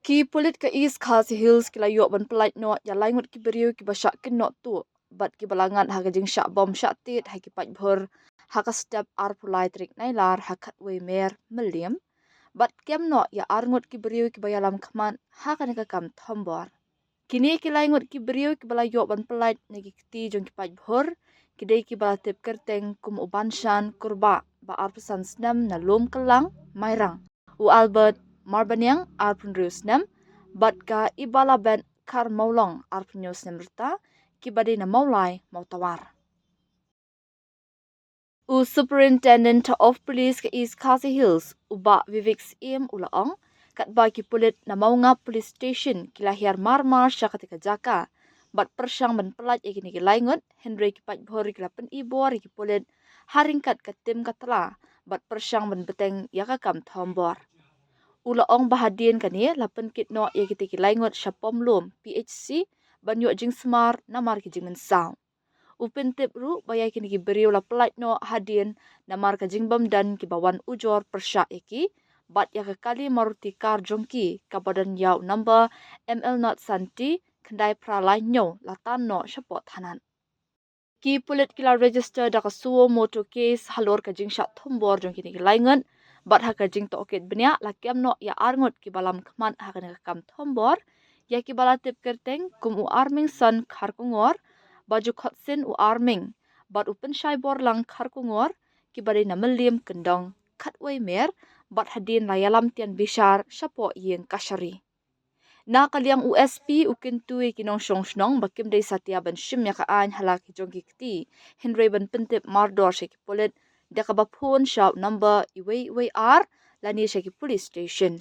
Ki Pulit ke East Khasi Hills ki layok ban pelait no ya laingut ki beriu ki basak kynnoh tu bat ki balangan ha gajing syak bom syak tit ha ki paidbhur ha ka step ar pulai trik nailar ha khat we mer meliam bat kem no ya arngut ki beriu ki bayalam khman ha ka ne ka kam thombor kini ki laingut ki beriu ki balayok ban pelait ne ki kti jong ki paidbhur ki dei ki balatip kerteng kum ubanshan kurba ba arpesan snam na lom kelang mairang u Albert Marbanyang arpunrius nem bat ka ibala ben kar maulong arpunrius nem rta ki badi na maulai mautawar. U Superintendent of Police ke East Khasi Hills uba Vivek Im ulaong kat ba ki Pulit na maunga police station ki lahir marmar syakatika jaka bat persyang ben pelat ikini ki laingut Henry ki paidbhur ki lapen ibor ki Pulit haringkat ka tim katla bat persyang ben beteng yaka kam thombor. Ula ong bahadin kani lapen kynnoh ya kita ki laingut syapom lum PHC banyu jing smar namar ki jing mensau. Upin tip ru bayai kini ki beriu la pelait no hadin namar ka jing bam dan ki bawan ujor persyak iki bat ya ka kali maruti kar jongki ka badan yau number ML not santi kendai pralai nyo latan no syapot tanan. Ki Pulit kila register da ka suo motor case halor ka jing syak thombor jong kini ki laingut bat ha ka jing to okit benya la kem no ya arngut ki balam khman ha ka kam thombor ya ki balatip kerteng kum u arming son khar kungor baju khotsin u arming bat upen syai bor lang khar kungor ki bari na melim kendong khatway mer bat hadin layalam tian bishar syapo yin kashari. Na kaliang USP ukin tui kinong syong snong bakim day satya ban shim ya ka an halaki jongki kti Henry ban pentip mardor sheki Pulit da ka bapun shout number iwe ar lani sheki police station.